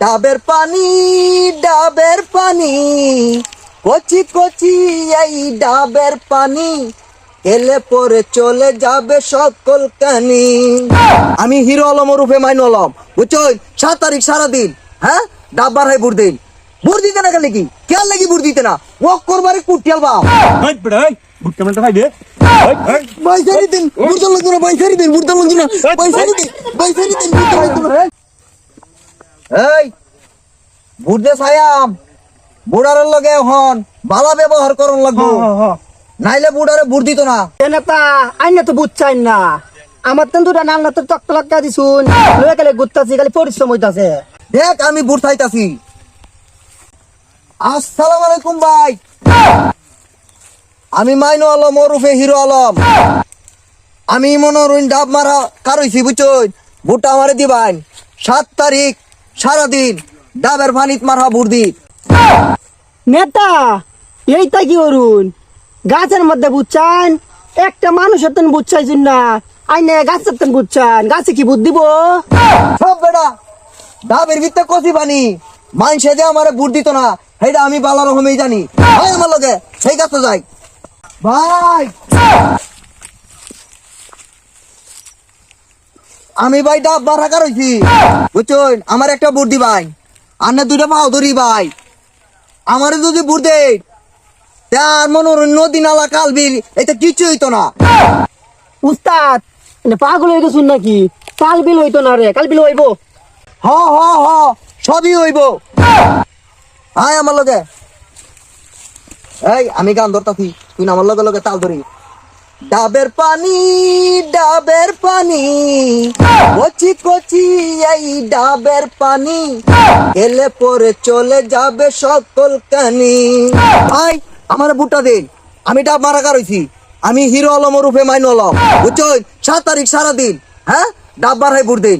ডাবের পানি কচি কচি এই ডাবের পানি এলে পরে চলে যাবে সকল কানি। আমি হিরো আলম রূপে মাইন আলম, বুঝছো? 7 তারিখ সারাদিন, হ্যাঁ, ডাব্বার হয় বুড় দিন। বুড় দিতে না কেন কি কেন লাগি বুড় দিতে না ওক করবারে কুটিয়াল বা বুট কেমনটা ভাই দে পয়সারি দিন বুড় লাগতো না, পয়সারি দিন বুড় লাগতো না, পয়সারি দিন বুড় লাগতো না। এই বুড় দে ছায়াম, বুড়ারের লগে এখন ভালো ব্যবহার করন লাগবো, নাইলে বুড়ারে বুড় দিত না। নেতা আইনা তো বুঝছাই না, আমার তো দুটা নাঙ্গা তো টক টক দিছুন, লয়ে গেলে গুত্তাছি খালি পরিশ্রম হইতাছে। দেখ আমি বুড় চাইতাছি। আসসালামু আলাইকুম ভাই, আমি মাইনু আলম ওরফে হিরো আলম। আমি মনোরঞ্জন ডাব মারা কারইছি, বুঝছো? বুটটা আমারে দিবান। 7 তারিখ সারাদিন ডাবের পানিত মারা বুড়দি। নেতা এইটা কি করুন, গাছের মধ্যে বুঝছান, একটা মানুষের তেন বুঝছাইছুন না, আইনে গাছের তেন বুঝছান, গাছে কি বুদ্ধ দিব? সব বেটা ডাবের ভিতরে কচি পানি মানুষে যে আমারে বুড় দিত না, সেইটা আমি বালা রকমই জানি। ভাই আমার লগে সেই কাজ তো যাই ভাই। আমি ভাই ডাব মারা কারইছি, বুঝছো? আমার একটা বুড় দিবাই, আর না 2টা পাও ধরি ভাই। আমারে যদি বুড় দে তার মনোরঞ্জন নদী নালা কাল বিল এটা কিছু হইতো না। উস্তাদ পাগল হয়ে গেছুন নাকি? কাল বিল হইতো না রে, কাল বিল হইব। হ হ হ সবই হইব। আয় আমার লগে, এই আমি গান ধরতাছি, তুই আমার লগে লগে তাল ধরি। ডাবের পানি কচি কচি এই ডাবের পানি এলে পরে চলে যাবে সকল কানি। আই আমার বুটটা দিন, আমি ডাব মারা কারইছি। আমি হিরো আলম রূপে মাইন আলম, বুঝছো? 7 তারিখ সারাদিন, হ্যাঁ, ডাব বার হয় বুড় দিন।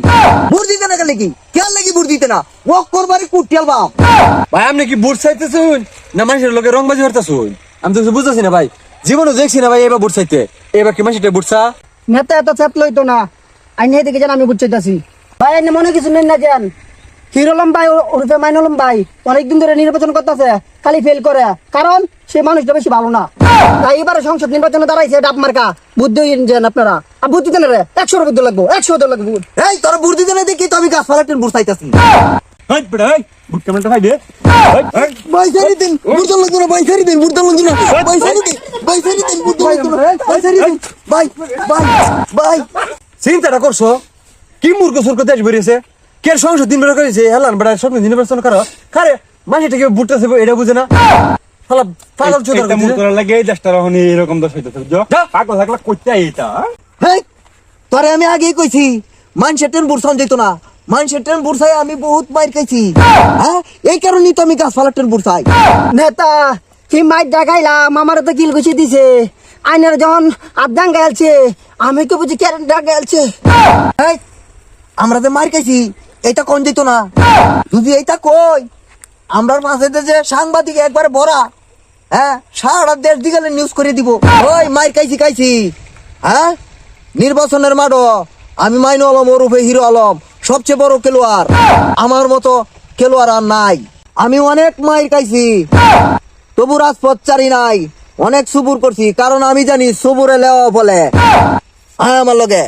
বুড় দিতে না কেন কি কেন লাগি বুড় দিতে না ওক করবারে কুটিয়াল বা। ভাই আপনি কি বুট চাইতেছুন না মানুষের লোকের রংবাজি করতেছুন? আমি তো কিছু বুঝতেছি না ভাই, জীবনে দেখছি না ভাই এবার বুট চাইতে। এবার কি মানুষটা বুটছা? নেতা এত চাপ লইতো না, আইনে দিকে জান আমি বুঝছাইতাছি। ভাই আইনে মনে কিছু নেন না যান, হিরোলম ভাই ওরফে মাইনুলম ভাই অনেকদিন ধরে নির্বাচন করতেছে, খালি ফেল করে, কারণ সে মানুষটা বেশি ভালো না। তাই এবারে সংসদ নির্বাচনে দাঁড়াইছে ডাব মার্কা, বুদ্ধি যান আপনারা। আর বুদ্ধি দেন রে 100 টাকা লাগবো, 100 টাকা লাগবো। এই তোর বুড় দিতে না দেখি তো আমি গাছ ফালাটেন বুড় চাইতাছি। বুট কেমনটা ভাই দে পয়সারি দিন বুড় লাগতো না, পয়সারি দিন বুড় লাগতো না, পয়সারি দিন বুড় লাগতো না, পয়সারি দিন ভাই ভাই ভাই। চিন্তাটা করছো কি মূর্খ সুর্খ দেশ বেরিয়েছে, কে সংসদ নির্বাচন করেছে হেলান বেড়া সব নির্বাচন করো খারে মানুষটা কি বুটটা দেবো এটা বুঝে না। শালা পাগল চোদা মুতরা লাগে এই দেশটা রহন এরকম দশ হইতেছে বুঝছো? পাগল থাকলে কইতে এইটা হেই তোরে আমি আগেই কইছি মানুষের ট্রেন বুড় যেত না, মানুষের ট্রেন বুড় চাই আমি বহুত মাইর খাইছি, হ্যাঁ, এই কারণেই তো আমি গাছ ফালার ট্রেন বুড় চাই। নেতা কি মাইর দেখাইলাম, আমার তো কিল গুছিয়ে দিছে, আইনের যখন আদান গাইছে আমি তো বুঝি কেন গাইছে। এই আমরা যে মার খাইছি এটা কোন যেত না, যদি এইটা কই আমরা মাঝে যে সাংবাদিক একবারে ভরা, হ্যাঁ, সারা দেশ দিকে নিউজ করে দিব ওই মার খাইছি, হ্যাঁ। নির্বাচনের মাঠও আমি মাইনু আলম ওরফে হিরো আলম সবচেয়ে বড় খেলোয়াড়, আমার মতো খেলোয়াড় আর নাই। আমি অনেক মাইর খাইছি তবু রাজপথ চারি নাই, অনেক সুবুর করছি, কারণ আমি জানি সুবুরে লেওয়া বলে। হ্যাঁ আমার লগে